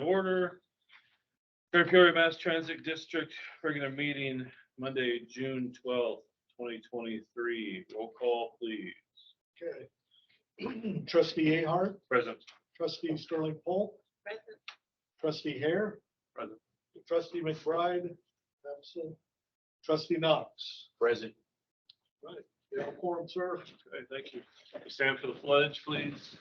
Order. Peoria Mass Transit District regular meeting Monday, June 12th, 2023. Roll call, please. Okay. Trustee Ahart, Present. trustee Sterling Polk, Present. trustee Hare, Present. trustee McBride, absent, trustee Knox. Present. Right, you have a quorum, sir. Okay, thank you. Stand for the pledge, please.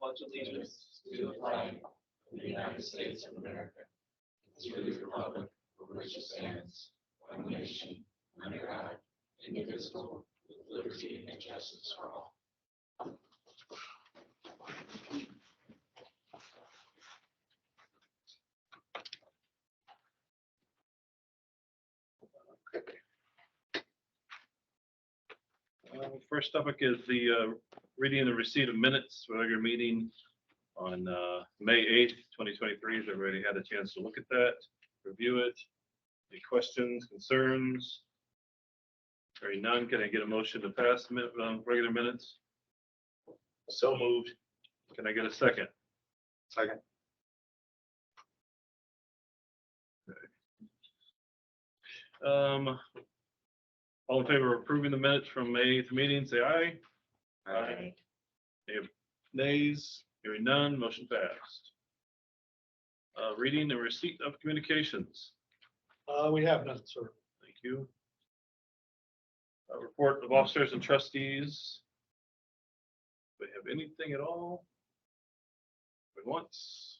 Pledge allegiance to the flag of the United States of America, and to the republic for which it stands, one nation, under God, indivisible, with liberty and justice for all. First topic is the reading and the receipt of minutes for regular meeting on May 8th, 2023. Has everybody had a chance to look at that, review it? Any questions, concerns? Hearing none, can I get a motion to pass regular minutes? So moved. Can I get a second? Second. All in favor of approving the minutes from May 8th meeting, say aye. Aye. Any nays? Hearing none, motion passed. Reading and receipt of communications. We have none, sir. Thank you. Report of officers and trustees. Do we have anything at all? Going once,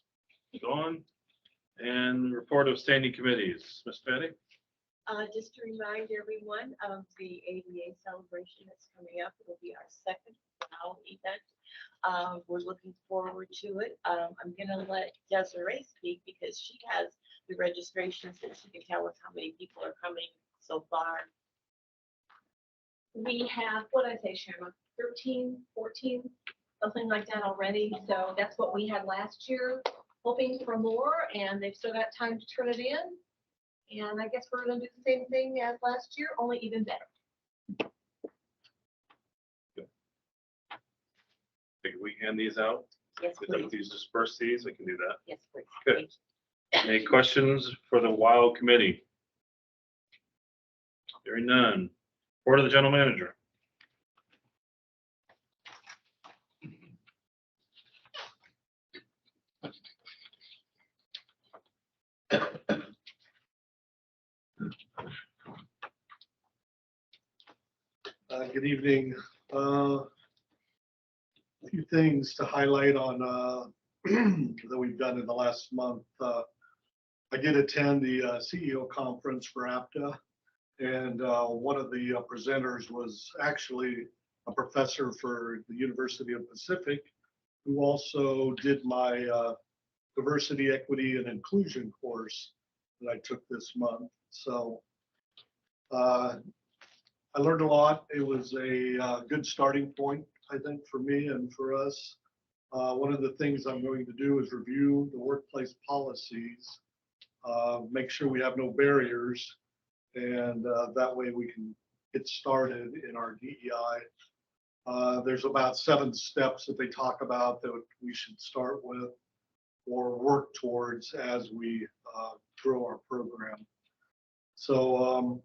gone. And report of standing committees. Ms. Patty? Just to remind everyone of the ADA celebration that's coming up. It'll be our second wow event. We're looking forward to it. I'm gonna let Desiree speak because she has the registrations and she can tell us how many people are coming so far. We have, what did I say, Sharon, 13, 14, something like that already. So that's what we had last year, hoping for more, and they've still got time to turn it in. And I guess we're gonna do the same thing as last year, only even better. Can we hand these out? Yes, Is that please. these disperse these? I can do that. Yes, please. Good. Any questions for the WOW committee? Hearing none. Report of the general manager. Good evening. A few things to highlight on that we've done in the last month. I did attend the CEO conference for APTA, and one of the presenters was actually a professor for the University of Pacific, who also did my diversity, equity, and inclusion course that I took this month. So I learned a lot. It was a good starting point, I think, for me and for us. One of the things I'm going to do is review the workplace policies, make sure we have no barriers, and that way we can get started in our DEI. There's about 7 steps that they talk about that we should start with or work towards as we grow our program. So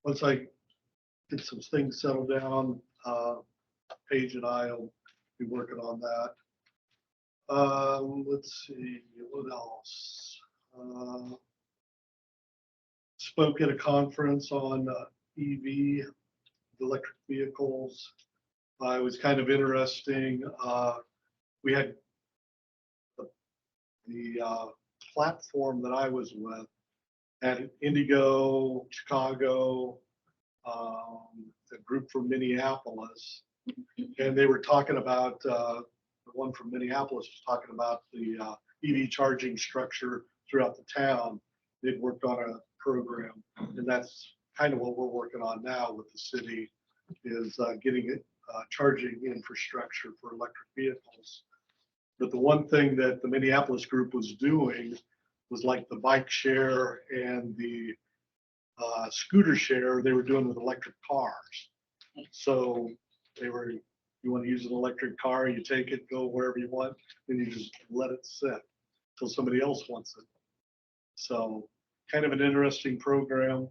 once I get some things settled down, Paige and I will be working on that. Let's see, what else? Spoke at a conference on EV, electric vehicles. It was kind of interesting. We had the platform that I was with at Indigo, Chicago, a group from Minneapolis, and they were talking about, the one from Minneapolis was talking about the EV charging structure throughout the town. They'd worked on a program, and that's kind of what we're working on now with the city, is getting it charging infrastructure for electric vehicles. But the one thing that the Minneapolis group was doing was like the bike share and the scooter share they were doing with electric cars. So they were, you want to use an electric car, you take it, go wherever you want, then you just let it sit till somebody else wants it. So kind of an interesting program.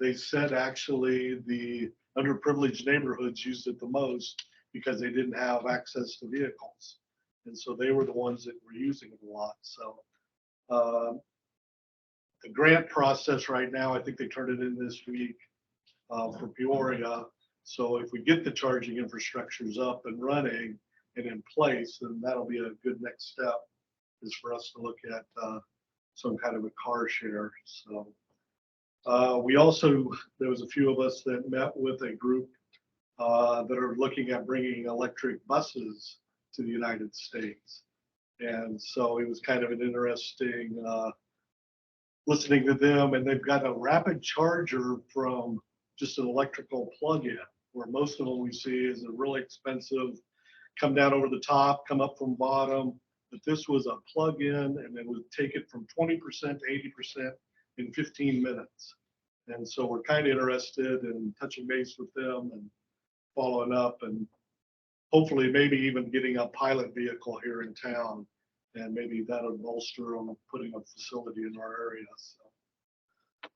They said actually the underprivileged neighborhoods used it the most because they didn't have access to vehicles. And so they were the ones that were using it a lot. So the grant process right now, I think they turned it in this week for Peoria. So if we get the charging infrastructures up and running and in place, then that'll be a good next step, is for us to look at some kind of a car share. So we also, there was a few of us that met with a group that are looking at bringing electric buses to the United States. And so it was kind of an interesting listening to them, and they've got a rapid charger from just an electrical plug-in, where most of them we see is a really expensive, come down over the top, come up from bottom. But this was a plug-in, and it would take it from 20% to 80% in 15 minutes. And so we're kind of interested in touching base with them and following up, and hopefully maybe even getting a pilot vehicle here in town. And maybe that'll bolster on putting a facility in our area. So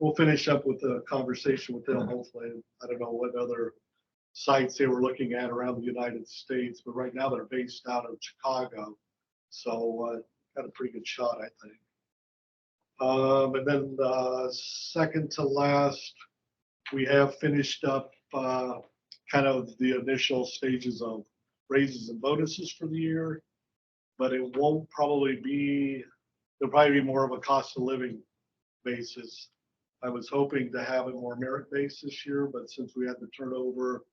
we'll finish up with a conversation with them, hopefully. I don't know what other sites they were looking at around the United States, but right now they're based out of Chicago. So got a pretty good shot, I think. And then second to last, we have finished up kind of the initial stages of raises and bonuses for the year, but it won't probably be, there'll probably be more of a cost of living basis. I was hoping to have it more merit-based this year, but since we had the turnover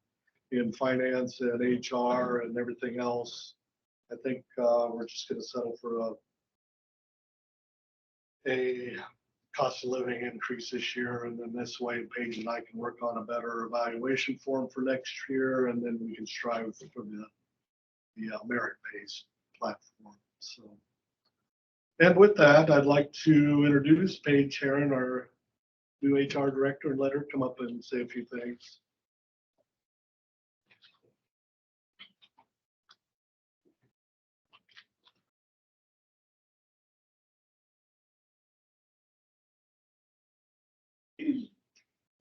in finance and HR and everything else, I think we're just going to settle for a cost of living increase this year. And then this way, Paige and I can work on a better evaluation form for next year, and then we can strive for the merit-based platform. So, and with that, I'd like to introduce Paige Heron, our new HR director, and let her come up and say a few things.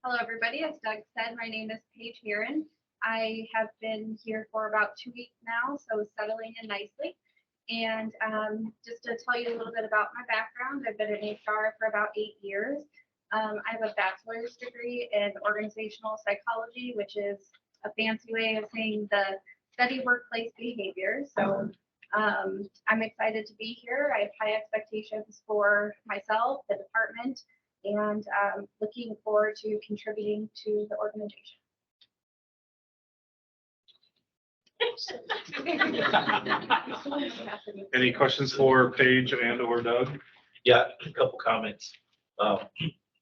Hello, everybody. As Doug said, my name is Paige Heron. I have been here for about 2 weeks now, so settling in nicely. And just to tell you a little bit about my background, I've been in HR for about 8 years. I have a bachelor's degree in organizational psychology, which is a fancy way of saying the study workplace behavior. So I'm excited to be here. I have high expectations for myself, the department, and looking forward to contributing to the organization. Any questions for Paige and or Doug? Yeah, a couple comments.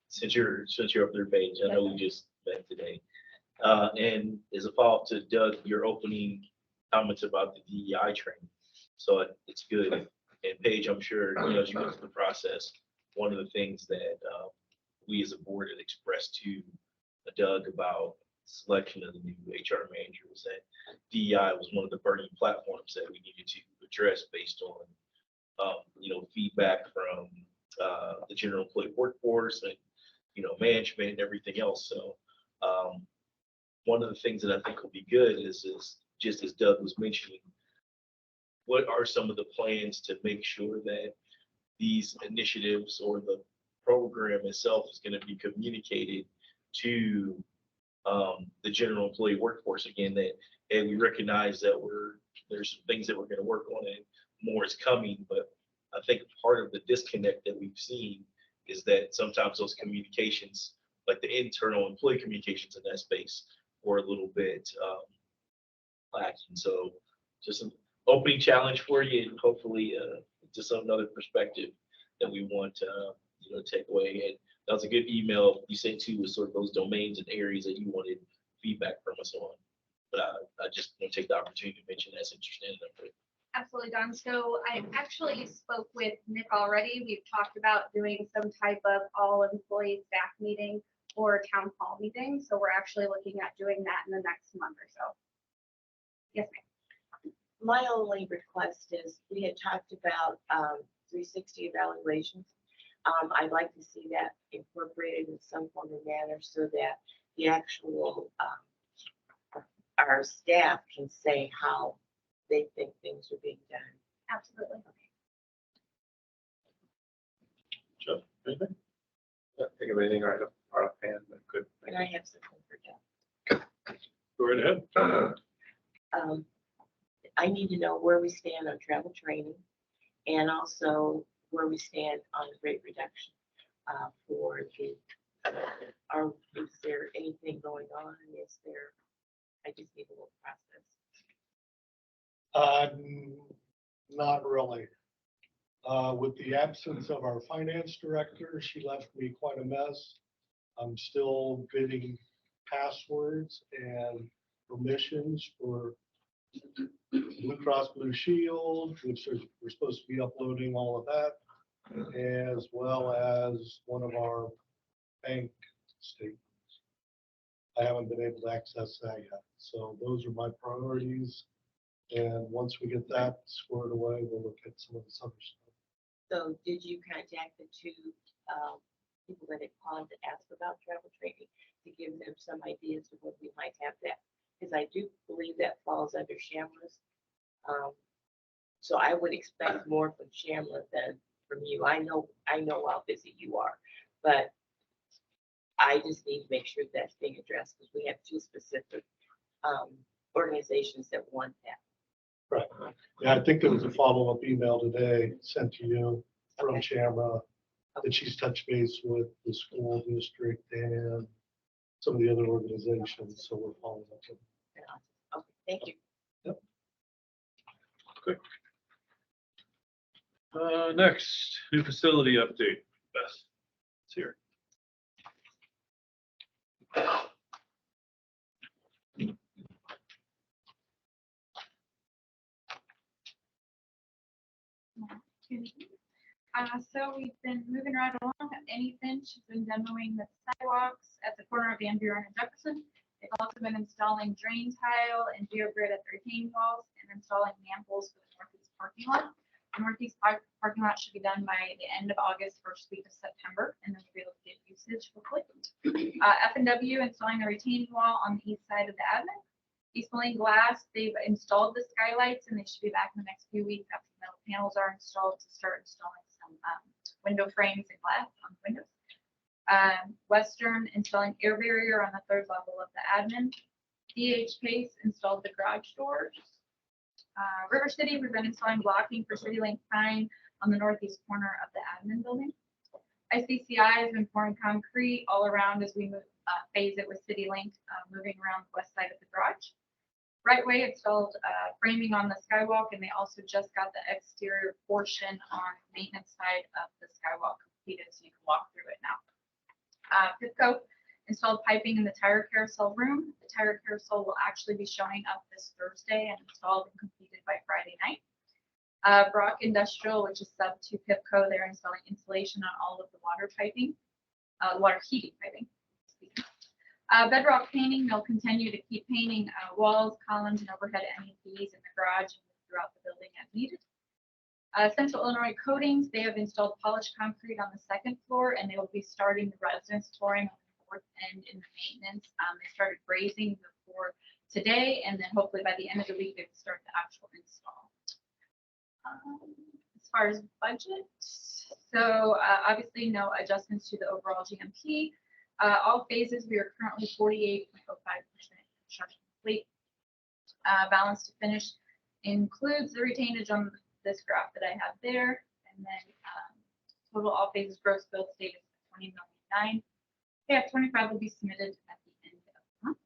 Since you're up there, Paige, I know we just met today. And as a follow-up to Doug, your opening comments about the DEI training. So it's good. And Paige, I'm sure, as you went through the process, one of the things that we as a board had expressed to Doug about selection of the new HR manager was that DEI was one of the burning platforms that we needed to address based on, feedback from the general employee workforce and, management and everything else. So one of the things that I think will be good is just as Doug was mentioning, what are some of the plans to make sure that these initiatives or the program itself is going to be communicated to the general employee workforce again, that, hey, we recognize that there's some things that we're going to work on and more is coming. But I think part of the disconnect that we've seen is that sometimes those communications, like the internal employee communications in that space, were a little bit lacking. So just an opening challenge for you, and hopefully just another perspective that we want to take away. And that was a good email you sent to, with sort of those domains and areas that you wanted feedback from us on. But I just want to take the opportunity to mention that since you're standing up for it. Absolutely, Don. So I actually spoke with Nick already. We've talked about doing some type of all employee staff meeting or town hall meeting. So we're actually looking at doing that in the next month or so. Yes, My only request is, we had talked about 360 evaluations. I'd like to see that incorporated in some form or manner so that the actual, our staff can say how they think things are being done. absolutely. Jeff, anything? Not think of anything right offhand that could. And I have something for Jeff. Go right ahead. I need to know where we stand on travel training and also where we stand on rate reduction for the, is there anything going on? Is there, I just need a little process. Not really. With the absence of our finance director, she left me quite a mess. I'm still getting passwords and permissions for Blue Cross Blue Shield, which we're supposed to be uploading all of that, as well as one of our bank statements. I haven't been able to access that yet. So those are my priorities. And once we get that squared away, we'll look at some of this other stuff. So did you contact the two people that had called to ask about travel training to give them some ideas of what we might have that? Because I do believe that falls under Shamla's. So I would expect more from Shamla than from you. I know how busy you are, but I just need to make sure that's being addressed because we have two specific organizations that want that. Right. Yeah, I think there was a follow-up email today sent to you from Okay. Shamra that she's touched base with the school district and some of the other organizations. So we're following up. Okay, thank you. Next, new facility update. Beth, it's here. So we've been moving right along. Anyfinch has been demoing the sidewalks at the corner of Van Buren and Jefferson. They've also been installing drain tile and geogrid at the retaining walls and installing manholes for the northeast parking lot. The northeast parking lot should be done by the end of August, first week of September, and then we'll be able to get usage hopefully. F&W installing the retaining wall on the east side of the admin. East Moline Glass, they've installed the skylights and they should be back in the next few weeks after the metal panels are installed to start installing some window frames and glass on the windows. Western installing air barrier on the third level of the admin. DH Pace installed the garage doors. River City, we've been installing blocking for CityLink sign on the northeast corner of the admin building. ICCI has been pouring concrete all around as we move, phase it with CityLink, moving around the west side of the garage. Right Way installed framing on the skywalk, and they also just got the exterior portion on the maintenance side of the skywalk completed, so you can walk through it now. Pipco installed piping in the tire carousel room. The tire carousel will actually be showing up this Thursday and installed and completed by Friday night. Brock Industrial, which is sub to Pipco, they're installing insulation on all of the water piping, water heating piping. Bedrock painting, they'll continue to keep painting walls, columns, and overhead MEPs in the garage and throughout the building as needed. Central Illinois Coatings, they have installed polished concrete on the second floor, and they will be starting the residence flooring on the fourth end in the maintenance. They started brazing before today, and then hopefully by the end of the week, they will start the actual install. As far as budget, so obviously no adjustments to the overall GMP. All phases, we are currently 48.05% construction complete. Balance to finish includes the retainage on this graph that I have there, and then total all phases gross bill status 20,009,000. Yeah, 25 will be submitted at the end of the month.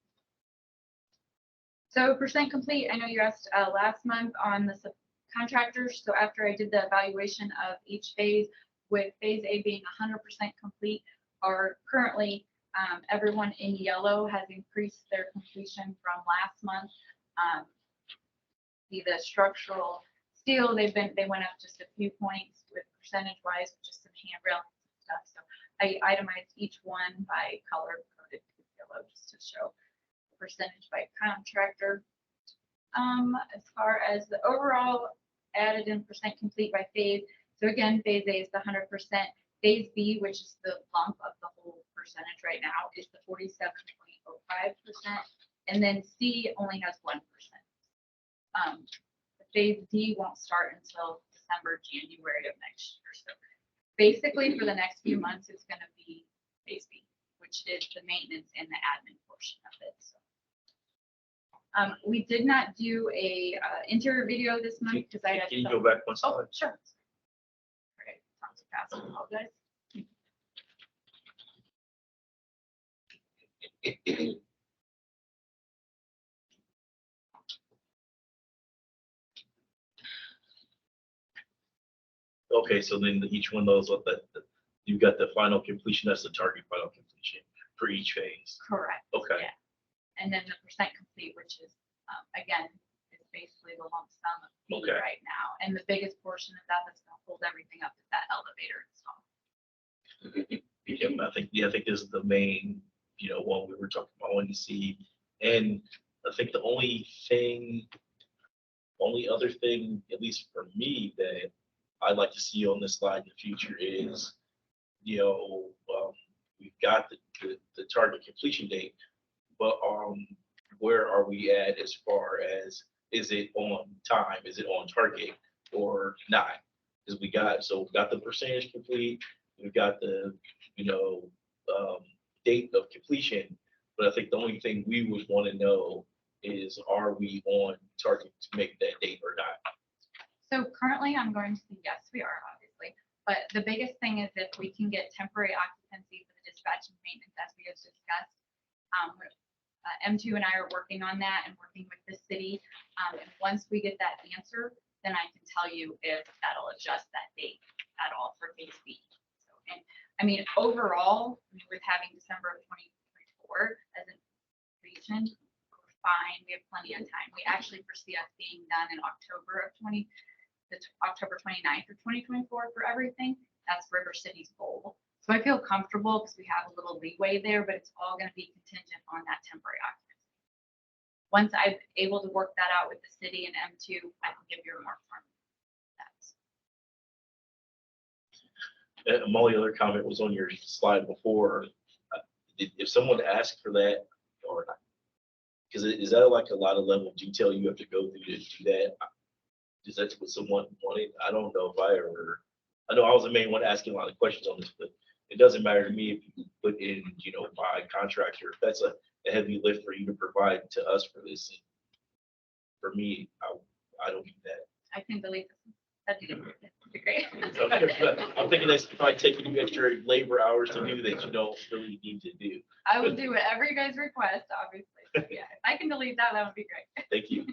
So percent complete. I know you asked last month on the subcontractors. So after I did the evaluation of each phase, with phase A being 100% complete, or currently everyone in yellow has increased their completion from last month. The structural steel, they went up just a few points with percentage wise, just some handrails and stuff. So I itemized each one by color coded with yellow just to show the percentage by contractor. As far as the overall added in percent complete by phase, so again, phase A is the 100%. Phase B, which is the lump of the whole percentage right now, is the 47.05%. And then C only has 1%. The phase D won't start until December, January of next year. So basically for the next few months, it's going to be phase B, which is the maintenance and the admin portion of it. So. We did not do a interior video this month because I had. Can you go back one Oh, slide? sure. All right, sounds fast. I apologize. Okay, so then each one of those, you got the final completion, that's the target final completion for each phase. Correct. Okay. Yeah. And then the percent complete, which is, again, is basically the lump sum of fee Okay. right now. And the biggest portion of that that's going to hold everything up is that elevator install. I think this is the main, one we were talking about, wanting to see. And I think the only other thing, at least for me, that I'd like to see on this slide in the future is, we've got the target completion date, but where are we at as far as, is it on time? Is it on target or not? Because we've got the percentage complete, we've got the, date of completion. But I think the only thing we would want to know is, are we on target to make that date or not? So currently I'm going to say yes, we are obviously, but the biggest thing is if we can get temporary occupancy for the dispatch and maintenance as we have discussed. M2 and I are working on that and working with the city. And once we get that answer, then I can tell you if that'll adjust that date at all for phase B. So, and I mean, overall, with having December of 2024 as a region, we're fine. We have plenty of time. We actually foresee us being done in October 29th of 2024 for everything. That's River City's goal. So I feel comfortable because we have a little leeway there, but it's all going to be contingent on that temporary occupancy. Once I'm able to work that out with the city and M2, I can give you a more firm. My only other comment was on your slide before. If someone asked for that, or because is that like a lot of level of detail you have to go through to do that? Is that what someone wanted? I don't know if I know I was the main one asking a lot of questions on this, but it doesn't matter to me if you put in, by contractor, if that's a heavy lift for you to provide to us for this. For me, I don't need that. I can delete this. That'd be great. I'm thinking that's probably taking you extra labor hours to do that you don't really need to do. I will do whatever you guys request, obviously. So, yeah, if I can delete that, that would be great. Thank you.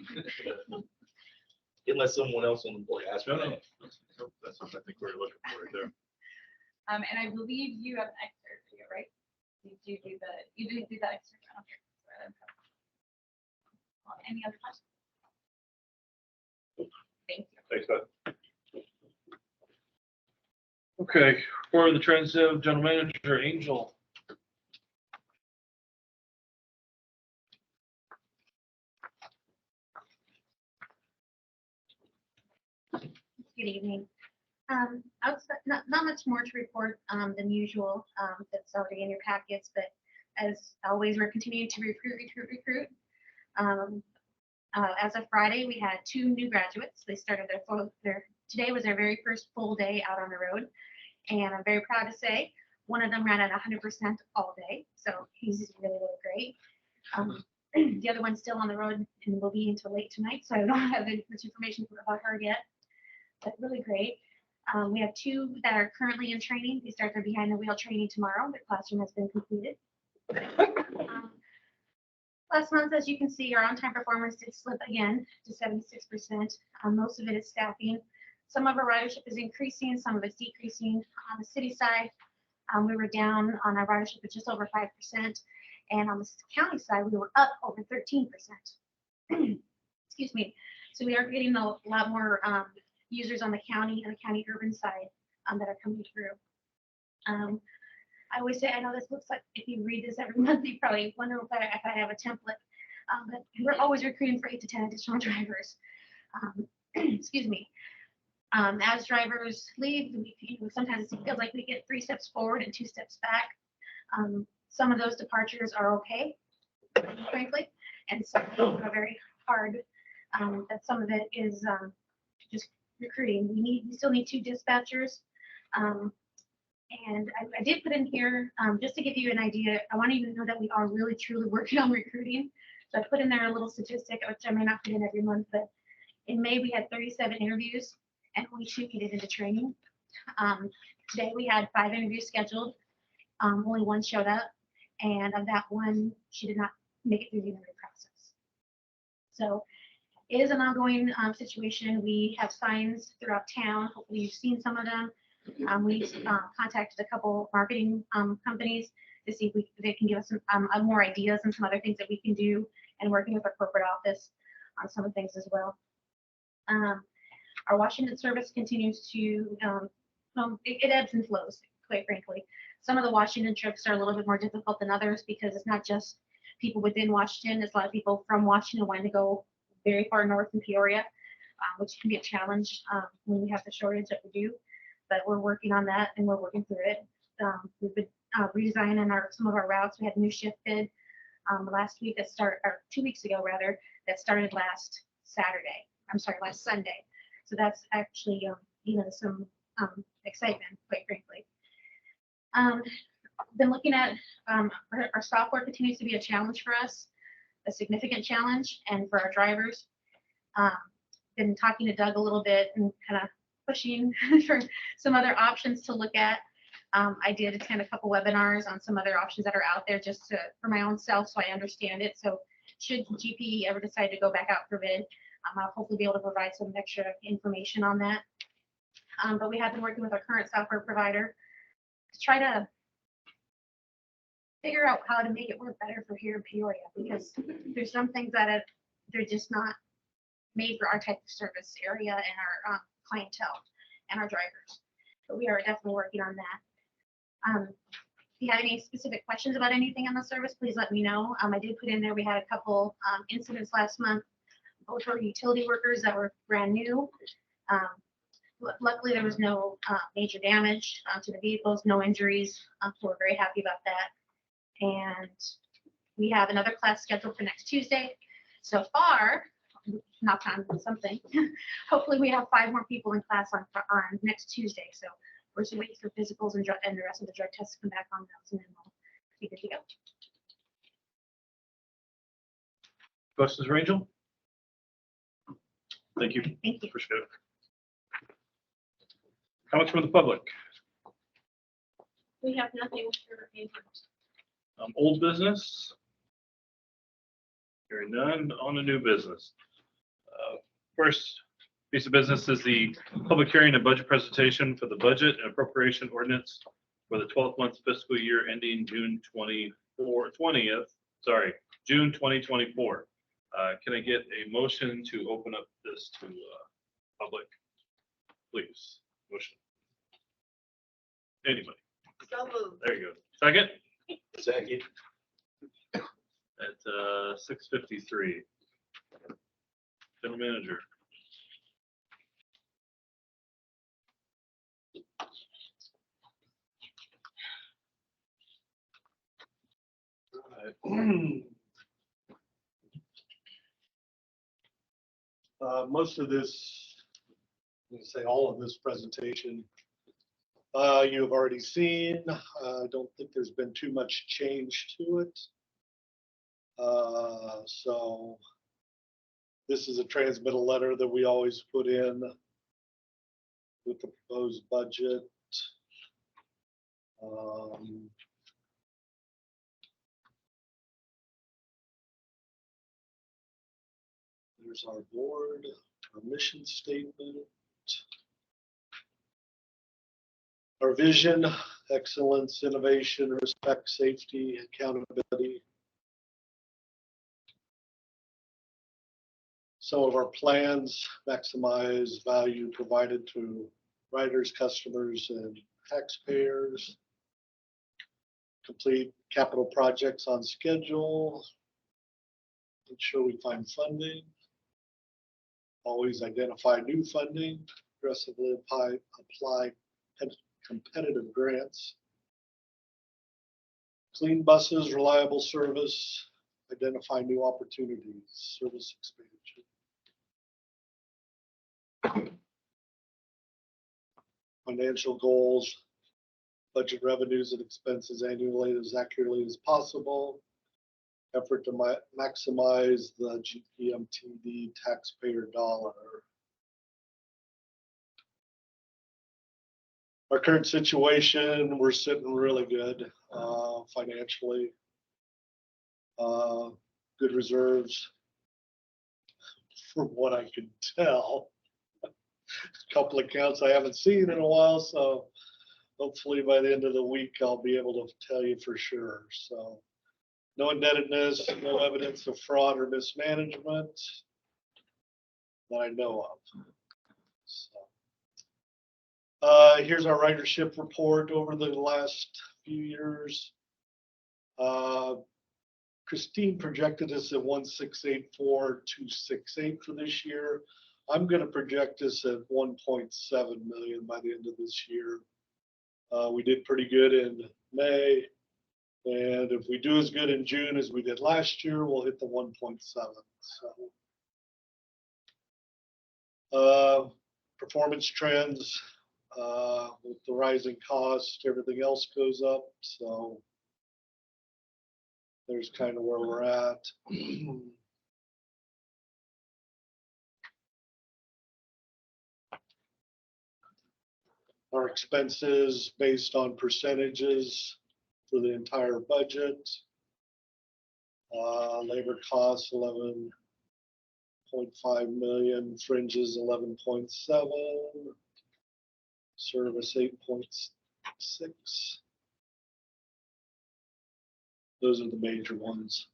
Unless someone else on the board asks for that. That's what I think we're looking for right there. And I believe you have an extra video, right? You didn't do that extra. Okay. Any other questions? Thank you. Thanks, bud. Okay, for the transit general manager, Angel. Good evening. Not much more to report than usual. That's already in your packets, but as always, we're continuing to recruit. As of Friday, we had 2 new graduates. They started today was their very first full day out on the road. And I'm very proud to say one of them ran at 100% all day. So he's really, really great. The other one's still on the road and will be until late tonight. So I don't have much information about her yet, but really great. We have 2 that are currently in training. They start their behind the wheel training tomorrow. Their classroom has been completed. Last month, as you can see, our on-time performance did slip again to 76%. Most of it is staffing. Some of our ridership is increasing, some of it's decreasing. On the city side, we were down on our ridership at just over 5%. And on the county side, we were up over 13%. Excuse me. So we are getting a lot more users on the county and the county urban side that are coming through. I always say, I know this looks like, if you read this every month, you probably wonder if I have a template. But we're always recruiting for 8 to 10 additional drivers. Excuse me. As drivers leave, sometimes it feels like we get 3 steps forward and 2 steps back. Some of those departures are okay, frankly, and some are very hard. That some of it is just recruiting. We still need 2 dispatchers. And I did put in here, just to give you an idea, I want you to know that we are really truly working on recruiting. So I put in there a little statistic, which I may not put in every month, but in May we had 37 interviews and only 2 made it into training. Today we had 5 interviews scheduled. Only 1 showed up, and of that 1, she did not make it through the interview process. So it is an ongoing situation. We have signs throughout town. Hopefully you've seen some of them. We contacted a couple marketing companies to see if they can give us some more ideas and some other things that we can do, and working with our corporate office on some of the things as well. Our Washington service continues to, it ebbs and flows, quite frankly. Some of the Washington trips are a little bit more difficult than others because it's not just people within Washington. It's a lot of people from Washington wanting to go very far north in Peoria, which can be a challenge when we have the shortage that we do. But we're working on that and we're working through it. We've been redesigning some of our routes. We had a new shift bid last week or 2 weeks ago rather, that started last Sunday. So that's actually some excitement, quite frankly. Been looking at our software continues to be a challenge for us, a significant challenge, and for our drivers. Been talking to Doug a little bit and kind of pushing for some other options to look at. I did attend a couple webinars on some other options that are out there just for my own self, so I understand it. So should GPE ever decide to go back out for bid, I'll hopefully be able to provide some extra information on that. But we have been working with our current software provider to try to figure out how to make it work better for here in Peoria, because there's some things that they're just not made for our type of service area and our clientele and our drivers. But we are definitely working on that. If you have any specific questions about anything on the service, please let me know. I did put in there, we had a couple incidents last month, both for utility workers that were brand new. Luckily, there was no major damage to the vehicles, no injuries. So we're very happy about that. And we have another class scheduled for next Tuesday. So far, knock on something. Hopefully, we have 5 more people in class on next Tuesday. So we're just waiting for physicals and the rest of the drug tests to come back on those, and then we'll be good to go. Questions, Rachel? Thank you. Thank you. Appreciate it. Comments from the public? We have nothing for agent. Old business? Hearing none. On to new business. First piece of business is the public hearing and budget presentation for the budget and appropriation ordinance for the 12th month fiscal year ending June 2024. Can I get a motion to open up this to public? Please, motion. Anybody? So moved. There you go. Second? Second. At 6:53. General manager. Most of this, I'm going to say all of this presentation, you have already seen. I don't think there's been too much change to it. So this is a transmittal letter that we always put in with the proposed budget. There's our board, our mission statement, our vision, excellence, innovation, respect, safety, accountability. Some of our plans maximize value provided to riders, customers, and taxpayers. Complete capital projects on schedule. ensure we find funding. Always identify new funding, aggressively apply competitive grants. Clean buses, reliable service, identify new opportunities, service expansion. Financial goals, budget revenues and expenses annually as accurately as possible. Effort to maximize the GPMTD taxpayer dollar. Our current situation, we're sitting really good financially. Good reserves from what I can tell. A couple accounts I haven't seen in a while, so hopefully by the end of the week, I'll be able to tell you for sure. So no indebtedness, no evidence of fraud or mismanagement that I know of. So, here's our ridership report over the last few years. Christine projected us at 1,684,268 for this year. I'm going to project us at 1.7 million by the end of this year. We did pretty good in May. And if we do as good in June as we did last year, we'll hit the 1.7. So, performance trends, with the rising cost, everything else goes up. So there's kind of where we're at. Our expenses based on percentages for the entire budget. Labor costs 11.5 million, fringes 11.7, service 8.6. Those are the major ones.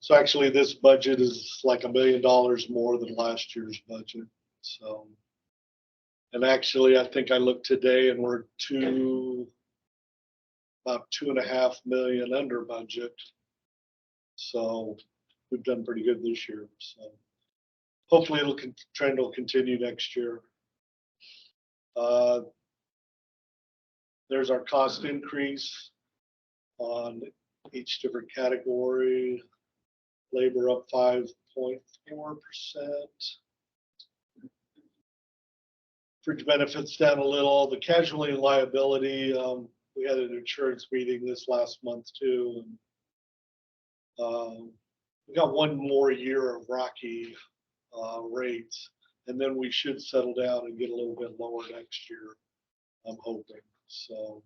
So actually this budget is like $1 million more than last year's budget. So, and actually I think I looked today and we're about 2.5 million under budget. So we've done pretty good this year. So hopefully trend will continue next year. There's our cost increase on each different category. Labor up 5.4%. Fringe benefits down a little. The casualty and liability, we had an insurance meeting this last month too. And, we got one more year of rocky rates, and then we should settle down and get a little bit lower next year, I'm hoping. So,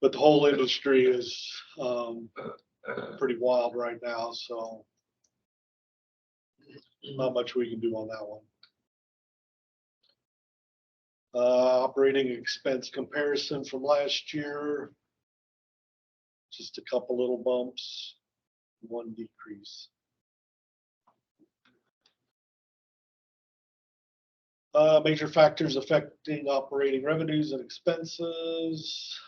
but the whole industry is pretty wild right now, so not much we can do on that one. Operating expense comparison from last year, just a couple little bumps, one decrease. Major factors affecting operating revenues and expenses.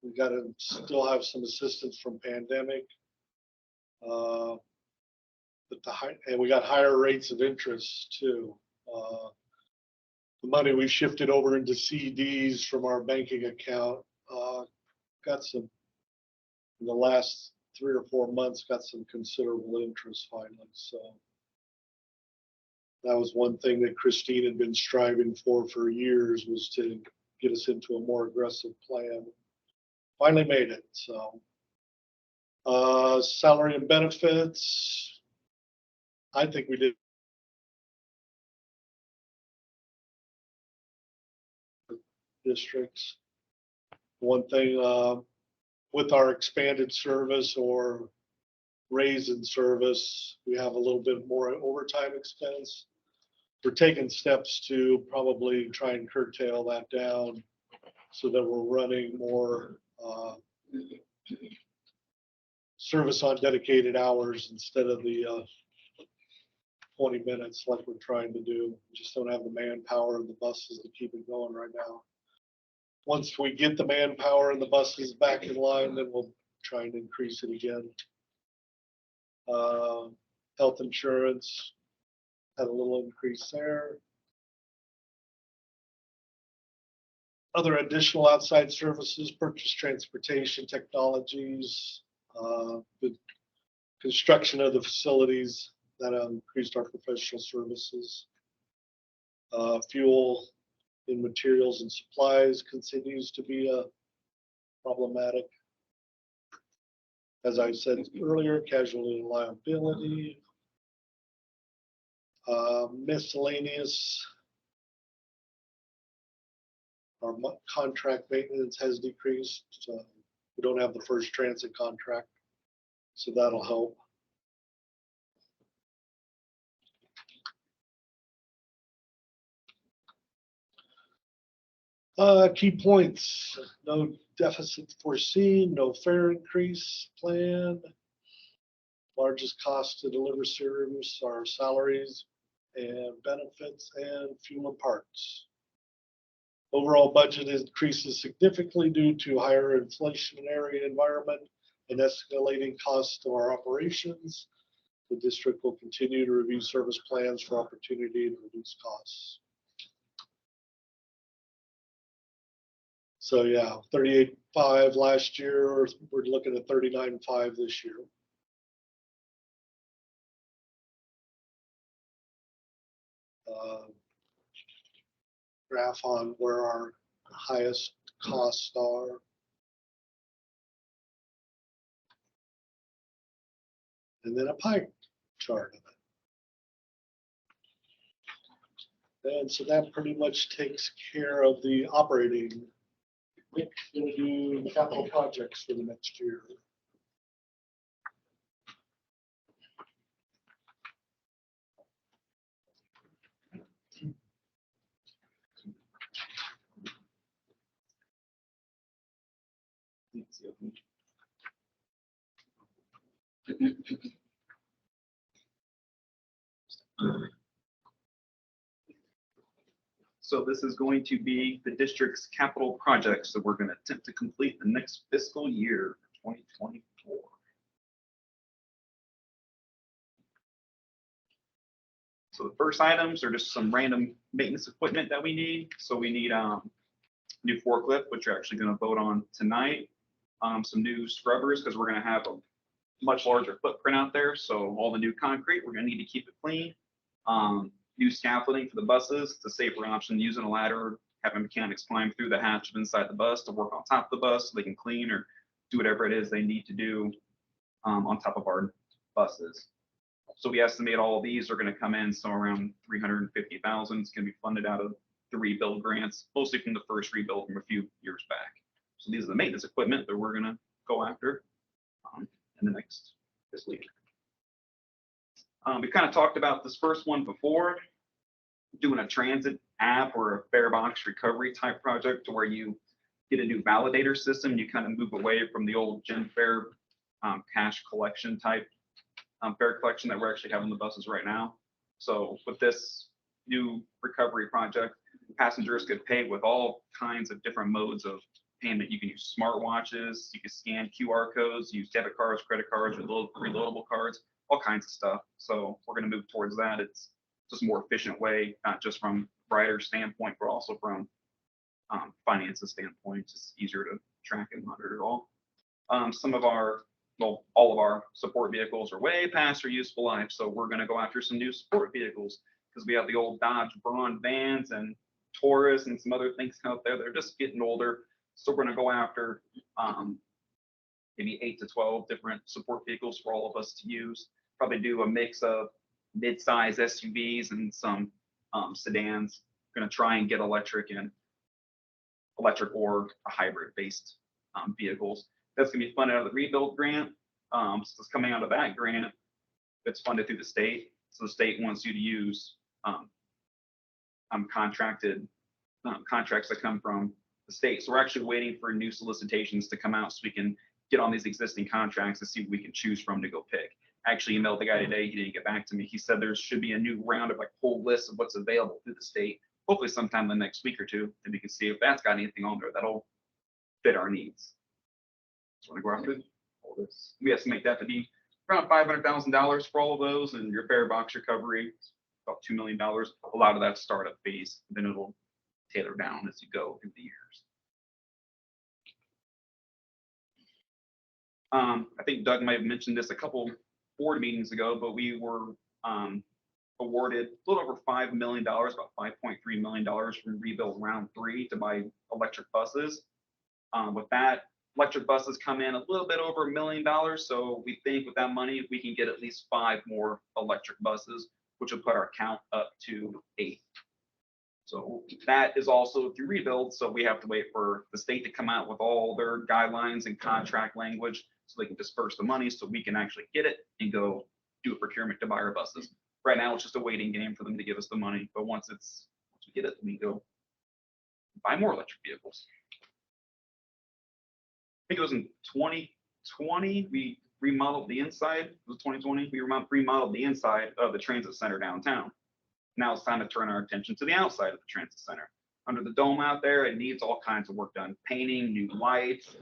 We got to still have some assistance from pandemic. But and we got higher rates of interest too. The money we shifted over into CDs from our banking account got some, in the last 3 or 4 months, got some considerable interest finally. So that was one thing that Christine had been striving for years, was to get us into a more aggressive plan. Finally made it. So salary and benefits, I think we did districts. One thing with our expanded service or raise in service, we have a little bit more overtime expense. We're taking steps to probably try and curtail that down so that we're running more service on dedicated hours instead of the 20 minutes like we're trying to do. We just don't have the manpower and the buses to keep it going right now. Once we get the manpower and the buses back in line, then we'll try and increase it again. Health insurance had a little increase there. Other additional outside services, purchase transportation technologies, the construction of the facilities that increased our professional services. Fuel in materials and supplies continues to be problematic. As I said earlier, casualty and liability. Miscellaneous. Our contract maintenance has decreased. We don't have the first transit contract, so that'll help. Key points, no deficit foreseen, no fare increase planned. Largest cost to deliver service are salaries and benefits and fuel and parts. Overall budget increases significantly due to higher inflationary environment and escalating costs to our operations. The district will continue to review service plans for opportunity to reduce costs. So yeah, 38.5 last year. We're looking at 39.5 this year. Graph on where our highest costs are. And then a pie chart of it. And so that pretty much takes care of the operating. We're going to do capital projects for the next year. So this is going to be the district's capital projects that we're going to attempt to complete the next fiscal year, 2024. So the first items are just some random maintenance equipment that we need. So we need new forklift, which you're actually going to vote on tonight. Some new scrubbers, because we're going to have a much larger footprint out there. So all the new concrete, we're going to need to keep it clean. New scaffolding for the buses. It's a safer option using a ladder, having mechanics climb through the hatch inside the bus to work on top of the bus so they can clean or do whatever it is they need to do on top of our buses. So we estimate all of these are going to come in somewhere around $350,000. It's going to be funded out of the rebuild grants, mostly from the first rebuild from a few years back. So these are the maintenance equipment that we're going to go after in the next fiscal year. We kind of talked about this first one before, doing a transit app or a fare box recovery type project to where you get a new validator system. You kind of move away from the old gen fare cash collection type fare collection that we're actually having the buses right now. So with this new recovery project, passengers could pay with all kinds of different modes of payment. You can use smartwatches, you can scan QR codes, use debit cards, credit cards, reloadable cards, all kinds of stuff. So we're going to move towards that. It's just a more efficient way, not just from a rider standpoint, but also from finances standpoint. It's just easier to track and monitor it all. Some of our, well, all of our support vehicles are way past their useful life. So we're going to go after some new support vehicles because we have the old Dodge Braun vans and Taurus and some other things out there. They're just getting older. So we're going to go after maybe 8 to 12 different support vehicles for all of us to use. Probably do a mix of mid-size SUVs and some sedans. Going to try and get electric or a hybrid-based vehicles. That's going to be funded out of the rebuild grant. So it's coming out of that grant. It's funded through the state. So the state wants you to use contracted contracts that come from the state. So we're actually waiting for new solicitations to come out so we can get on these existing contracts to see what we can choose from to go pick. I actually emailed the guy today. He didn't get back to me. He said there should be a new round of like whole list of what's available through the state, hopefully sometime in the next week or two, and we can see if that's got anything on there that'll fit our needs. So want to go after all this. We estimate that to be around $500,000 for all of those, and your fare box recovery, about $2 million. A lot of that startup phase, then it'll tailor down as you go through the years. I think Doug might have mentioned this a couple board meetings ago, but we were awarded a little over $5 million, about $5.3 million from Rebuild Round 3 to buy electric buses. With that, electric buses come in a little bit over $1 million. So we think with that money, we can get at least 5 more electric buses, which will put our count up to 8. So that is also through Rebuild. So we have to wait for the state to come out with all their guidelines and contract language so they can disperse the money so we can actually get it and go do a procurement to buy our buses. Right now, it's just a waiting game for them to give us the money. But once we get it, we go buy more electric vehicles. I think it was in 2020, we remodeled the inside. It was 2020, we remodeled the inside of the transit center downtown. Now it's time to turn our attention to the outside of the transit center. Under the dome out there, it needs all kinds of work done. Painting, new lights,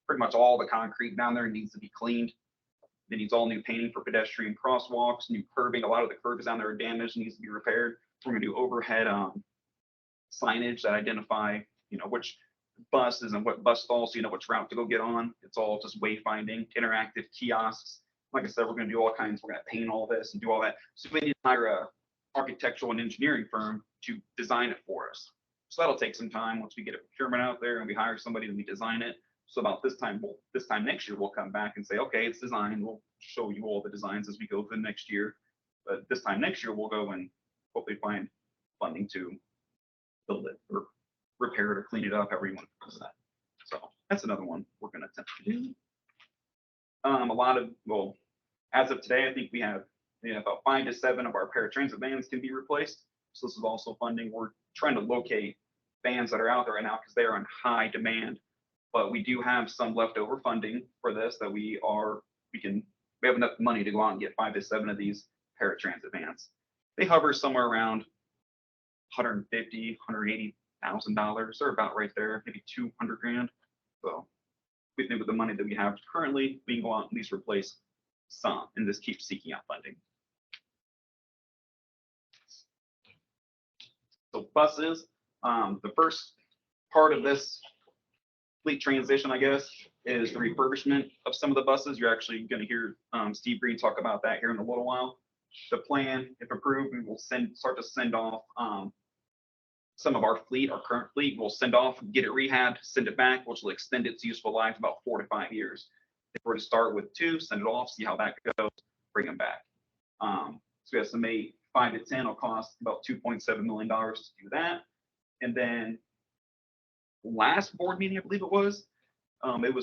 pretty much all the concrete down there needs to be cleaned. It needs all new painting for pedestrian crosswalks, new curbing. A lot of the curbs down there are damaged, needs to be repaired. We're gonna do overhead signage that identify, which buses and what bus stalls, which route to go get on. It's all just wayfinding, interactive kiosks. Like I said, we're gonna do all kinds. We're gonna paint all this and do all that. So we need to hire a architectural and engineering firm to design it for us. So that'll take some time once we get a procurement out there and we hire somebody and we design it. So about this time next year, we'll come back and say, okay, it's designed. We'll show you all the designs as we go through the next year. But this time next year, we'll go and hopefully find funding to build it or repair it or clean it up, however you want to do that. So that's another one we're going to attempt to do. As of today, I think we have about 5 to 7 of our paratransit vans can be replaced. So this is also funding. We're trying to locate vans that are out there right now because they are in high demand. But we do have some leftover funding for this that we have enough money to go out and get 5 to 7 of these paratransit vans. They hover somewhere around $150,000, $180,000. They're about right there, maybe $200,000. So we think with the money that we have currently, we can go out and at least replace some and just keep seeking out funding. So buses, the first part of this fleet transition, I guess, is the refurbishment of some of the buses. You're actually going to hear Steve Green talk about that here in a little while. The plan, if approved, we will start to send off some of our fleet, our current fleet. We'll send off, get it rehabbed, send it back, which will extend its useful life about 4 to 5 years. If we're to start with 2, send it off, see how that goes, bring them back. So we estimate 5 to 10 will cost about $2.7 million to do that. And then last board meeting, I believe it was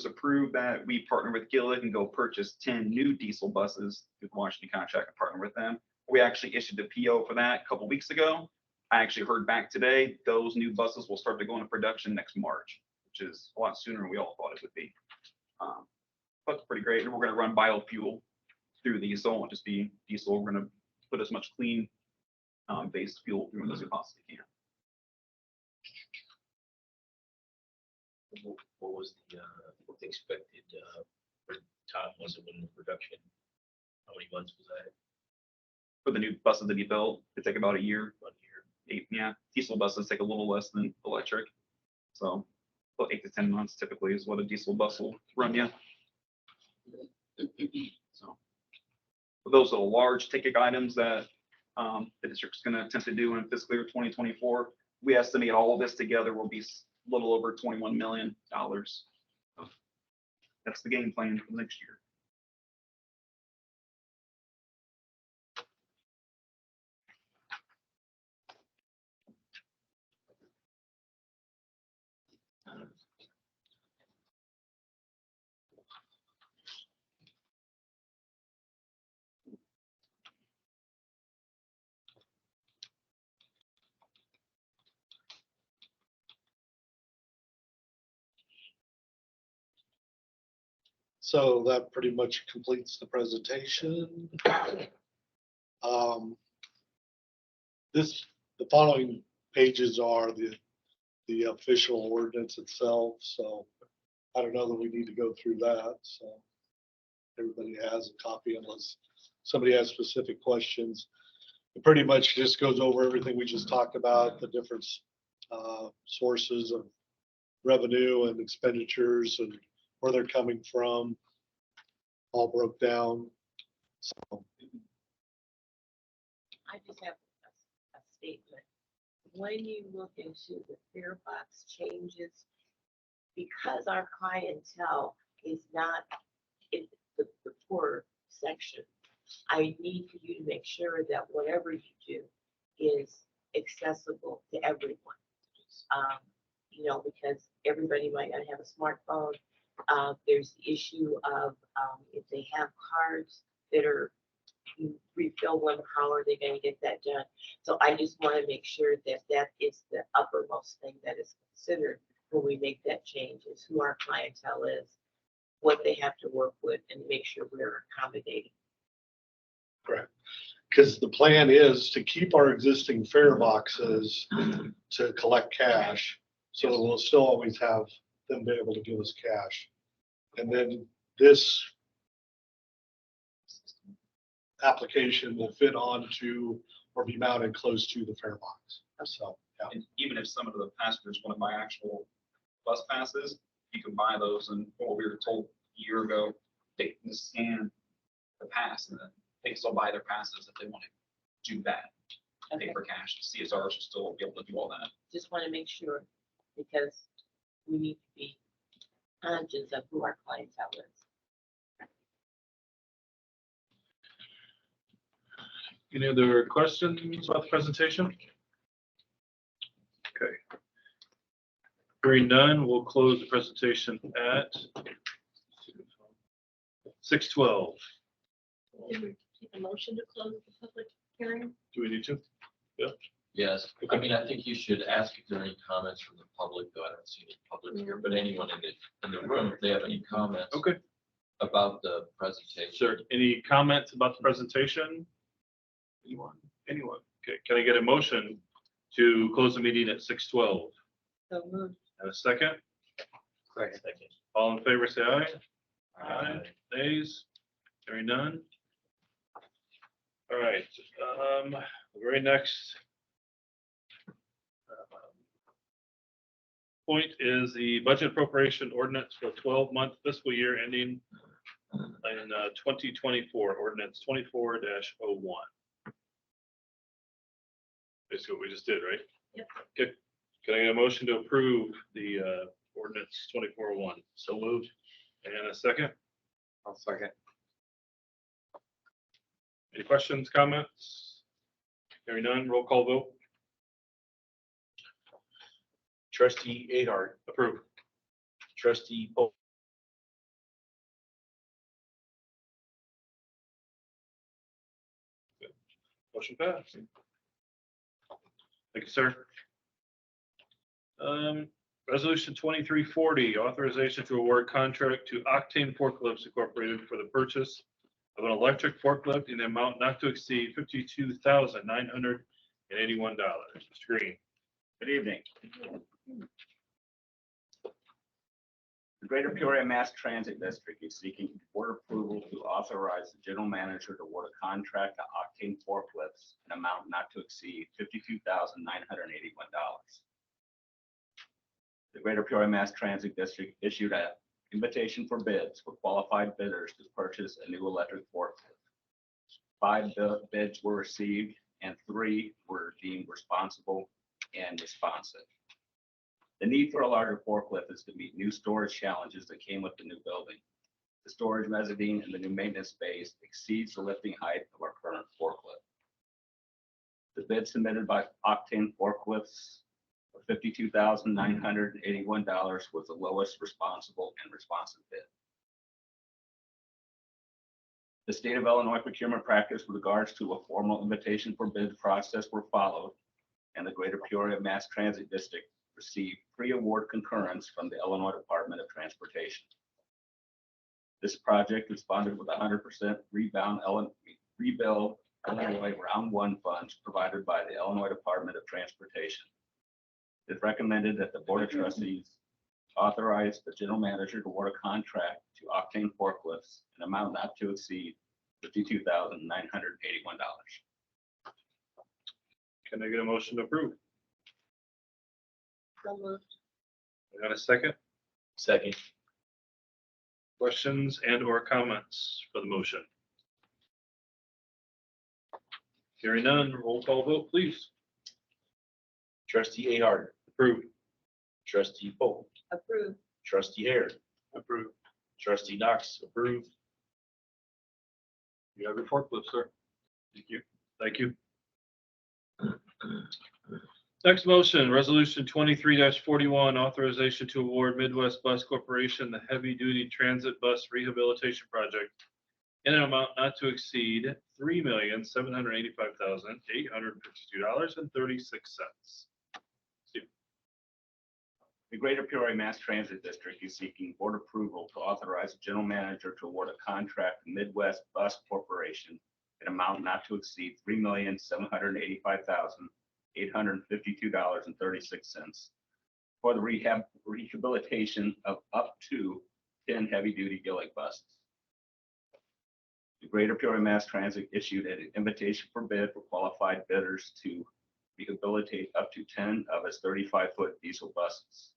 approved that we partner with Gillig and go purchase 10 new diesel buses through the Washington contract and partner with them. We actually issued the PO for that a couple weeks ago. I actually heard back today, those new buses will start to go into production next March, which is a lot sooner than we all thought it would be. That's pretty great. And we're going to run biofuel through these, so it won't just be diesel. We're going to put as much clean based fuel through as we possibly can. What was the expected time was it when the production? How many months was that? For the new buses that he built, it take about a year. 1 year. 8, yeah. Diesel buses take a little less than electric. So about 8 to 10 months typically is what a diesel bus will run you. So those are the large ticket items that the district's going to attempt to do in fiscal year 2024. We estimate all of this together will be a little over $21 million. That's the game plan for next year. So that pretty much completes the presentation. The following pages are the official ordinance itself. So I don't know that we need to go through that, so everybody has a copy unless somebody has specific questions. It pretty much just goes over everything we just talked about, the different sources of revenue and expenditures and where they're coming from, all broke down. So, I just have a statement. When you look into the fare box changes, because our clientele is not in the poor section, I need for you to make sure that whatever you do is accessible to everyone. You know, because everybody might not have a smartphone. There's the issue of if they have cards that are, you refill them, how are they going to get that done? So I just want to make sure that that is the uppermost thing that is considered when we make that change, is who our clientele is, what they have to work with, and make sure we're accommodating. correct. Because the plan is to keep our existing fare boxes to collect cash. So we'll still always have them be able to give us cash. And then this application will fit onto or be mounted close to the fare box. So, yeah. And even if some of the passengers want to buy actual bus passes, you can buy those, and what we were told a year ago, they can scan the pass and then they can still buy their passes if they want to do that. Pay for cash. CSRs will still be able to do all that. Just want to make sure, because we need to be conscious of who our clientele is. Any other questions about the presentation? Okay. Hearing none, we'll close the presentation at 6:12. Did we take a motion to close the public hearing? Do we need to? Yes, I mean, I think you should ask if there are any comments from the public, though I don't see any public here, but anyone in the room, if they have any comments Okay, about the presentation. sir. Any comments about the presentation? Anyone? Anyone? Okay, can I get a motion to close the meeting at 6:12? So moved. And a second? Second. All in favor, say aye. Aye. Nays? Hearing none? All right, the very next point is the budget appropriation ordinance for 12-month fiscal year ending in 2024, ordinance 24-01. Basically what we just did, right? Yep. Okay, can I get a motion to approve the ordinance 24-01? So moved. And a second? I'll second. Any questions, comments? Hearing none, roll call vote. Trustee Ahart, Approve. trustee Paul, Motion passed. Thank you, sir. Resolution 2340, authorization to award contract to Octane Forklifts Incorporated for the purchase of an electric forklift in the amount not to exceed $52,981. Mr. Green. Good evening. The Greater Peoria Mass Transit District is seeking board approval to authorize the general manager to award a contract to Octane Forklifts in an amount not to exceed $52,981. The Greater Peoria Mass Transit District issued an invitation for bids for qualified bidders to purchase a new electric forklift. 5 bids were received and 3 were deemed responsible and responsive. The need for a larger forklift is to meet new storage challenges that came with the new building. The storage mezzanine in the new maintenance space exceeds the lifting height of our current forklift. The bid submitted by Octane Forklifts of $52,981 was the lowest responsible and responsive bid. The state of Illinois procurement practice with regards to a formal invitation for bid process were followed, and the Greater Peoria Mass Transit District received pre-award concurrence from the Illinois Department of Transportation. This project is funded with 100% rebuild Illinois Round 1 funds provided by the Illinois Department of Transportation. It's recommended that the Board of Trustees authorize the general manager to award a contract to Octane Forklifts an amount not to exceed $52,981. Can I get a motion to approve? So moved. I got a second? Second. Questions and or comments for the motion? Hearing none, roll call vote, please. Trustee Ahart, Approved. trustee Poe, Approved. trustee Hare, Approved. trustee Knox, Approved. You have your forklift, sir. Thank you. Thank you. Next motion, resolution 23-41, authorization to award Midwest Bus Corporation the heavy-duty transit bus rehabilitation project in an amount not to exceed $3,785,852.36. The Greater Peoria Mass Transit District is seeking board approval to authorize the general manager to award a contract to Midwest Bus Corporation an amount not to exceed $3,785,852.36 for the rehabilitation of up to 10 heavy-duty Gillig buses. The Greater Peoria Mass Transit issued an invitation for bid for qualified bidders to rehabilitate up to 10 of its 35-foot diesel buses.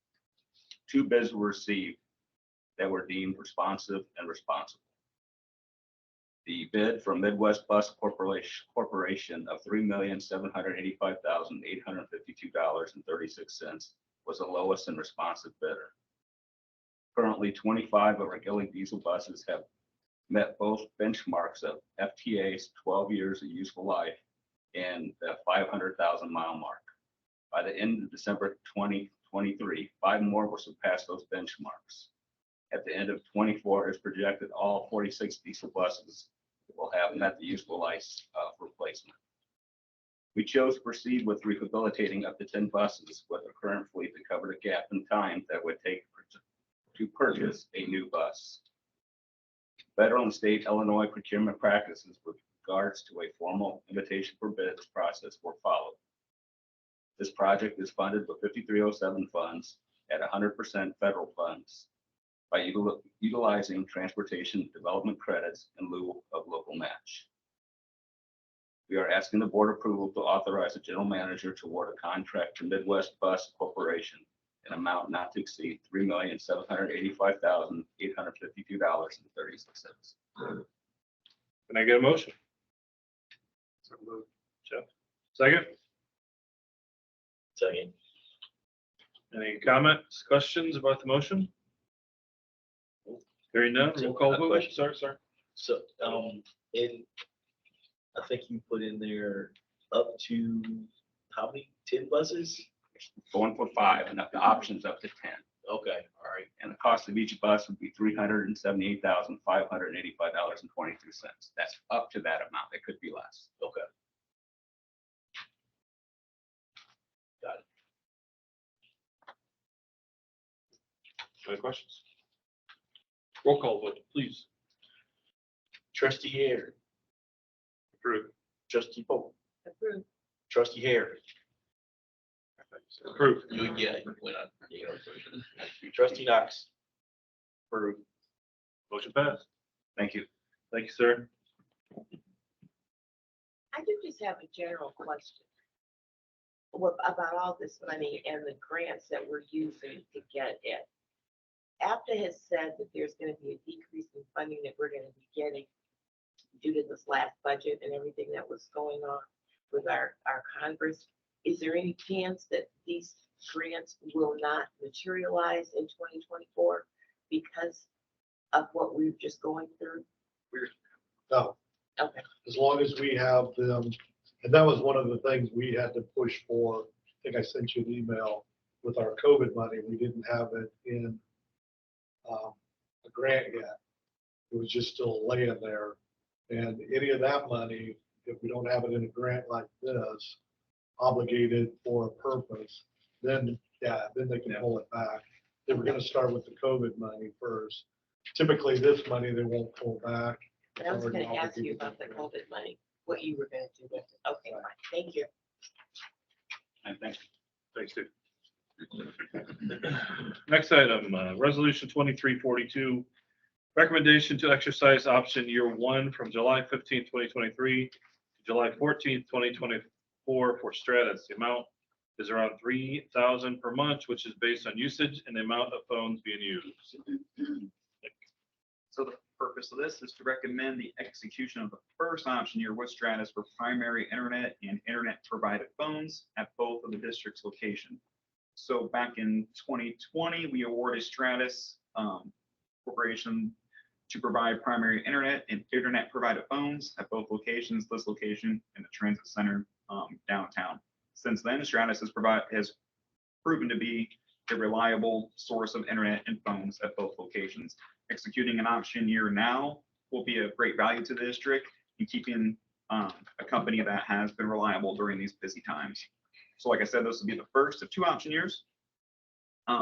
2 bids were received that were deemed responsive and responsible. The bid from Midwest Bus Corporation of $3,785,852.36 was the lowest and responsive bidder. Currently, 25 of our Gillig diesel buses have met both benchmarks of FTA's 12 years of useful life and the 500,000 mile mark. By the end of December 2023, 5 more will surpass those benchmarks. At the end of 24, it's projected all 46 diesel buses will have met the useful life of replacement. We chose to proceed with rehabilitating up to 10 buses with the current fleet to cover the gap in time that would take to purchase a new bus. Federal and state Illinois procurement practices with regards to a formal invitation for bids process were followed. This project is funded with 5307 funds at 100% federal funds by utilizing transportation development credits in lieu of local match. We are asking the board approval to authorize the general manager to award a contract to Midwest Bus Corporation an amount not to exceed $3,785,852.36. Can I get a motion? Jeff, second? second. Any comments, questions about the motion? Hearing none, roll call A vote. question. Sorry. So, I think you put in there up to how many, 10 buses? Going for 5 and up to options up to 10. Okay, all right. And the cost of each bus would be $378,585.22. That's up to that amount. It could be less. Okay. Got it. Any questions? Roll call vote, please. Trustee Hare, Approved. trustee Poe, Approved. trustee Hare. Approved. You went on. Trustee Knox. Approved. Motion passed. Thank you. Thank you, sir. I do just have a general question. About all this money and the grants that we're using to get it. APTA has said that there's gonna be a decrease in funding that we're gonna be getting due to this last budget and everything that was going on with our Congress. Is there any chance that these grants will not materialize in 2024 because of what we're just going through? No, Okay, as long as we have them, and that was one of the things we had to push for. I think I sent you an email with our COVID money. We didn't have it in a grant yet. It was just still laying there. And any of that money, if we don't have it in a grant like this, obligated for a purpose, then they can pull it back. They were gonna start with the COVID money first. Typically, this money they won't pull back. I was gonna ask you about the COVID money, what you were gonna do with it. Okay, fine, thank you. And thank you. Thanks, Steve. Next item, resolution 2342. Recommendation to exercise option year 1 from July 15th, 2023 to July 14th, 2024 for Stratus. The amount is around $3,000 per month, which is based on usage and the amount of phones being used. So the purpose of this is to recommend the execution of the first option year with Stratus for primary internet and internet provided phones at both of the district's location. So back in 2020, we awarded Stratus Corporation to provide primary internet and internet provided phones at both locations, this location and the transit center downtown. Since then, Stratus has proven to be a reliable source of internet and phones at both locations. Executing an option year now will be of great value to the district in keeping a company that has been reliable during these busy times. So like I said, this will be the first of 2 option years.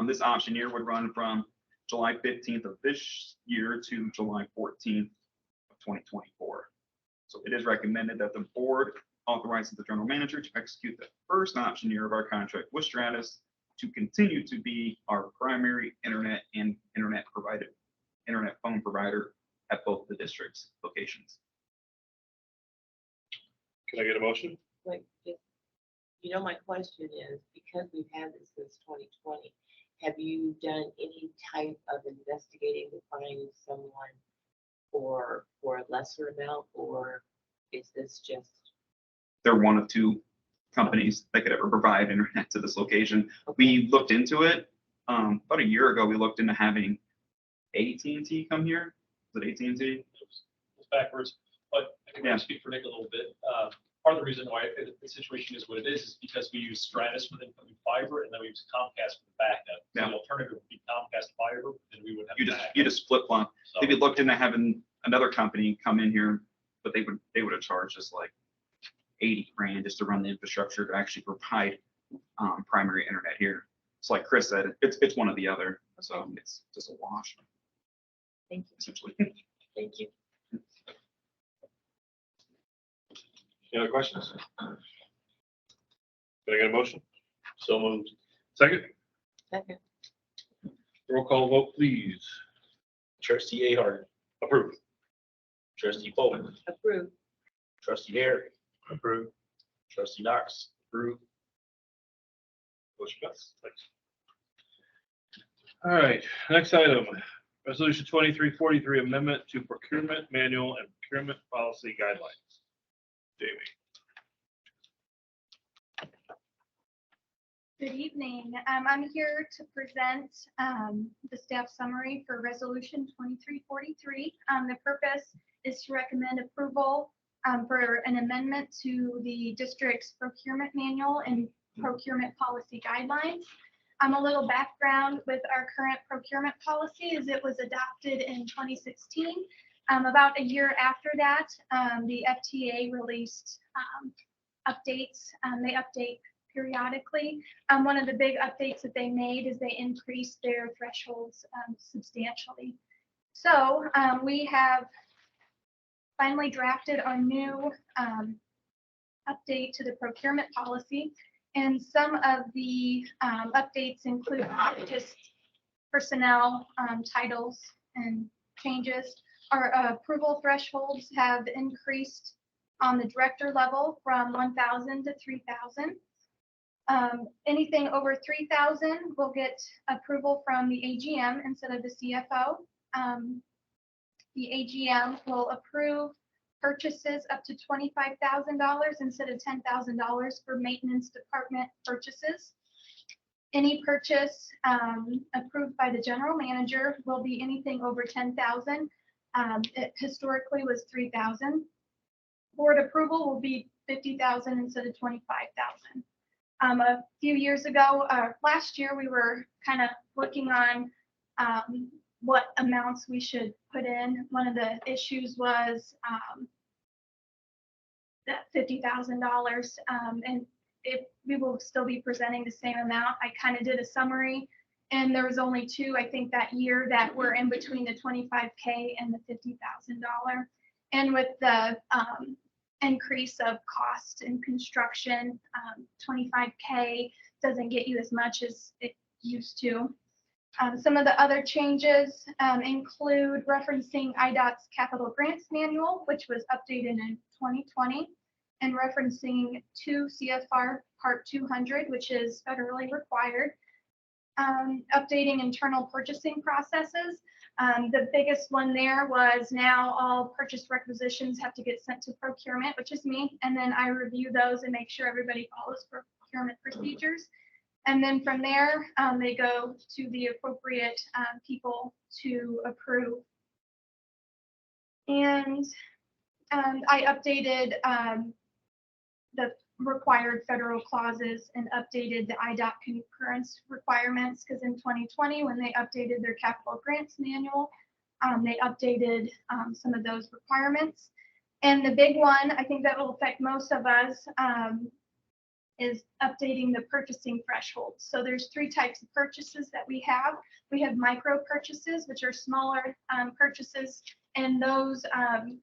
This option year would run from July 15th of this year to July 14th of 2024. So it is recommended that the board authorizes the general manager to execute the first option year of our contract with Stratus to continue to be our primary internet and internet phone provider at both the district's locations. Can I get a motion? Like, my question is, because we've had this since 2020, have you done any type of investigating to find someone for a lesser amount, or is this just? They're one of 2 companies that could ever provide internet to this location. We looked into it about a year ago. We looked into having AT&T come here. Is it AT&T? It's backwards, but I think I Yeah. can speak for Nick a little bit. Part of the reason why the situation is what it is because we use Stratus for the incoming fiber and then we use Comcast for the backup. So Yeah. the alternative would be Comcast fiber, then we would have. You just flip flop. So, Maybe looked into having another company come in here, but they would have charged us like 80 grand just to run the infrastructure to actually provide primary internet here. So like Chris said, it's one or the other. So it's just a wash, Thank you. essentially. Thank you. Any other questions? Can I get a motion? So moved. Second, Second. roll call vote, please. Trustee Ahern, Approved. trustee Bowman, Approved. trustee Harry, Approved. trustee Knox, Approved. Motion passes. Thanks. All right, next item, resolution 2343, amendment to procurement manual and procurement policy guidelines. Jamie. Good evening. I'm here to present the staff summary for Resolution 2343. The purpose is to recommend approval for an amendment to the district's procurement manual and procurement policy guidelines. A little background with our current procurement policy is it was adopted in 2016. About a year after that, the FTA released updates. They update periodically. One of the big updates that they made is they increased their thresholds substantially. So we have finally drafted our new update to the procurement policy. And some of the updates include just personnel titles and changes. Our approval thresholds have increased on the director level from 1,000 to 3,000. Anything over 3,000 will get approval from the AGM instead of the CFO. The AGM will approve purchases up to $25,000 instead of $10,000 for maintenance department purchases. Any purchase approved by the general manager will be anything over 10,000. It historically was 3,000. Board approval will be 50,000 instead of 25,000. A few years ago, last year, we were kind of working on what amounts we should put in. One of the issues was that $50,000, and if we will still be presenting the same amount. I kind of did a summary, and there was only 2, I think, that year that were in between the $25K and the $50,000. And with the increase of cost in construction, 25K doesn't get you as much as it used to. Some of the other changes include referencing IDOT's capital grants manual, which was updated in 2020, and referencing 2 CFR Part 200, which is federally required. Updating internal purchasing processes. The biggest one there was now all purchase requisitions have to get sent to procurement, which is me, and then I review those and make sure everybody follows procurement procedures. And then from there, they go to the appropriate people to approve. And I updated the required federal clauses and updated the IDOT concurrence requirements, because in 2020, when they updated their capital grants manual, they updated some of those requirements. And the big one, I think that will affect most of us, is updating the purchasing thresholds. So there's 3 types of purchases that we have. We have micro purchases, which are smaller purchases, and those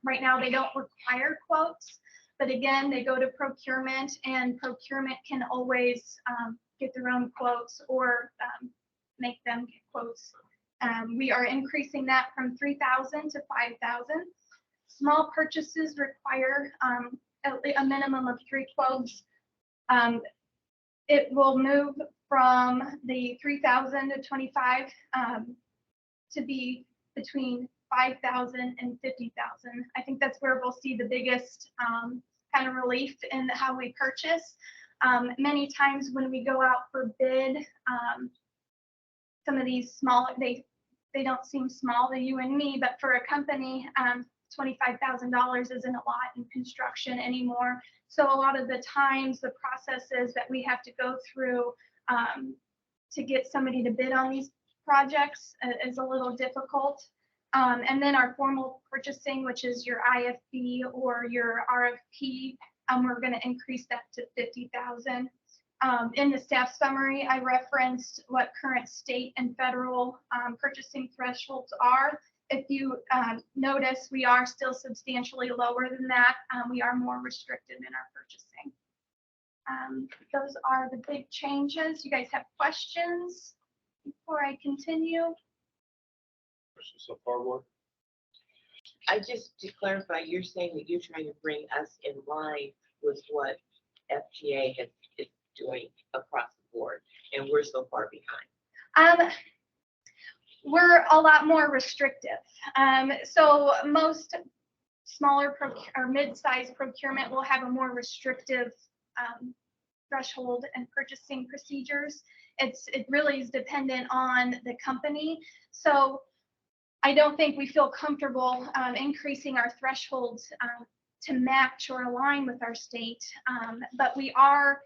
right now they don't require quotes. But again, they go to procurement, and procurement can always get their own quotes or make them get quotes. We are increasing that from 3,000 to 5,000. Small purchases require a minimum of 3 quotes. It will move from the 3,000 to 25 to be between 5,000 and 50,000. I think that's where we'll see the biggest kind of relief in how we purchase. Many times when we go out for bid, some of these small, they don't seem small to you and me, but for a company, $25,000 isn't a lot in construction anymore. So a lot of the times the processes that we have to go through to get somebody to bid on these projects is a little difficult. And then our formal purchasing, which is your IFB or your RFP, we're going to increase that to 50,000. In the staff summary, I referenced what current state and federal purchasing thresholds are. If you notice, we are still substantially lower than that. We are more restricted in our purchasing. Those are the big changes. You guys have questions before I continue? Questions so far, Ward? I just, to clarify, you're saying that you're trying to bring us in line with what FGA is doing across the board, and we're so far behind. We're a lot more restrictive. So most smaller or mid-sized procurement will have a more restrictive threshold and purchasing procedures. It really is dependent on the company. So I don't think we feel comfortable increasing our thresholds to match or align with our state, but we are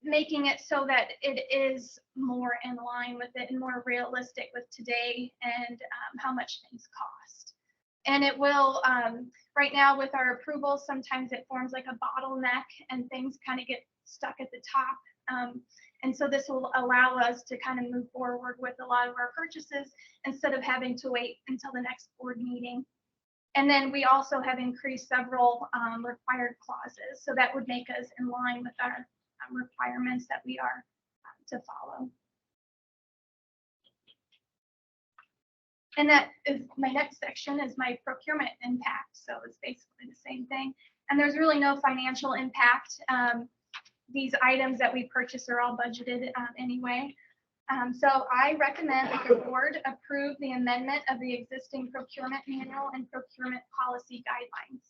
making it so that it is more in line with it and more realistic with today and how much things cost. And it will, right now with our approvals, sometimes it forms like a bottleneck and things kind of get stuck at the top. And so this will allow us to kind of move forward with a lot of our purchases instead of having to wait until the next board meeting. And then we also have increased several required clauses. So that would make us in line with our requirements that we are to follow. And that is my next section is my procurement impact. So it's basically the same thing. And there's really no financial impact. These items that we purchase are all budgeted anyway. So I recommend that the board approve the amendment of the existing procurement manual and procurement policy guidelines.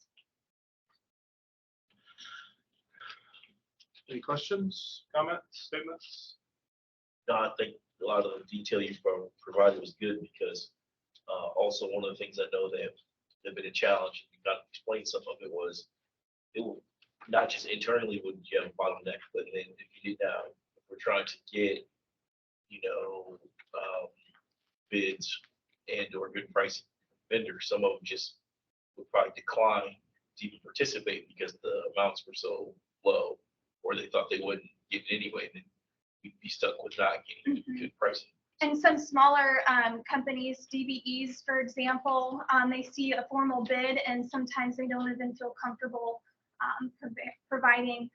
Any questions, comments, statements? No, I think a lot of the detail you provided was good because also one of the things I know that have been a challenge, you got to explain some of it was, it will not just internally would you have a bottleneck, but then if you did now, if we're trying to get, bids and or good price vendors, some of them just would probably decline to even participate because the amounts were so low, or they thought they wouldn't get it anyway, then we'd be stuck with not getting good pricing. And some smaller companies, DBEs, for example, they see a formal bid and sometimes they don't even feel comfortable providing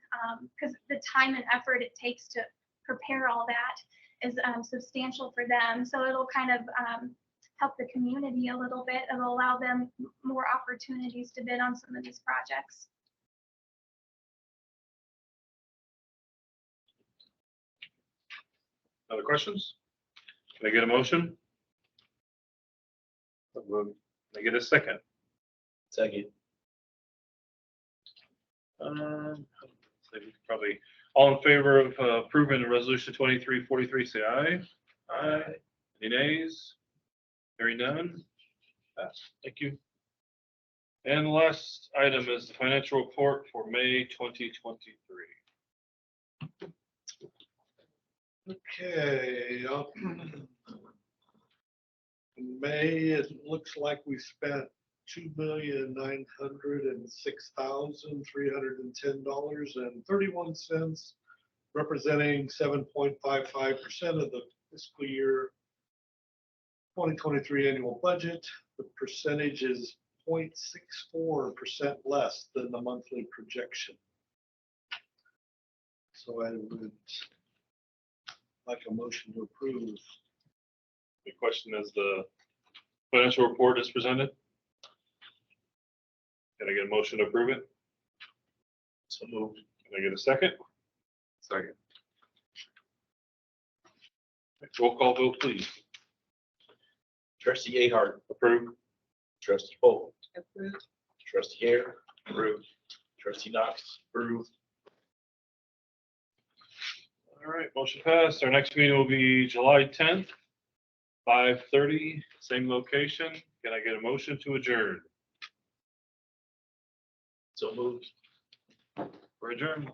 because the time and effort it takes to prepare all that. is substantial for them. So it'll kind of help the community a little bit. It'll allow them more opportunities to bid on some of these projects. Other questions? Can I get a motion? Can I get a second? Second. Probably all in favor of approving the resolution 2343, say aye. Aye. Any nays? Hearing none? Pass. Thank you. And the last item is the financial report for May 2023. Okay. In May, it looks like we spent $2,906,310.31, representing 7.55% of the fiscal year 2023 annual budget. The percentage is 0.64% less than the monthly projection. So I would like a motion to approve. The question is the financial report is presented. Can I get a motion to approve it? So moved. Can I get a second? Second. Roll call vote, please. Trustee Ahart, Approve. trustee Paul, Approved. trustee Hare, approved, trustee Knox, approved. All right, motion passed. Our next meeting will be July 10th, 5:30, same location. Can I get a motion to adjourn? So moved. For adjourn.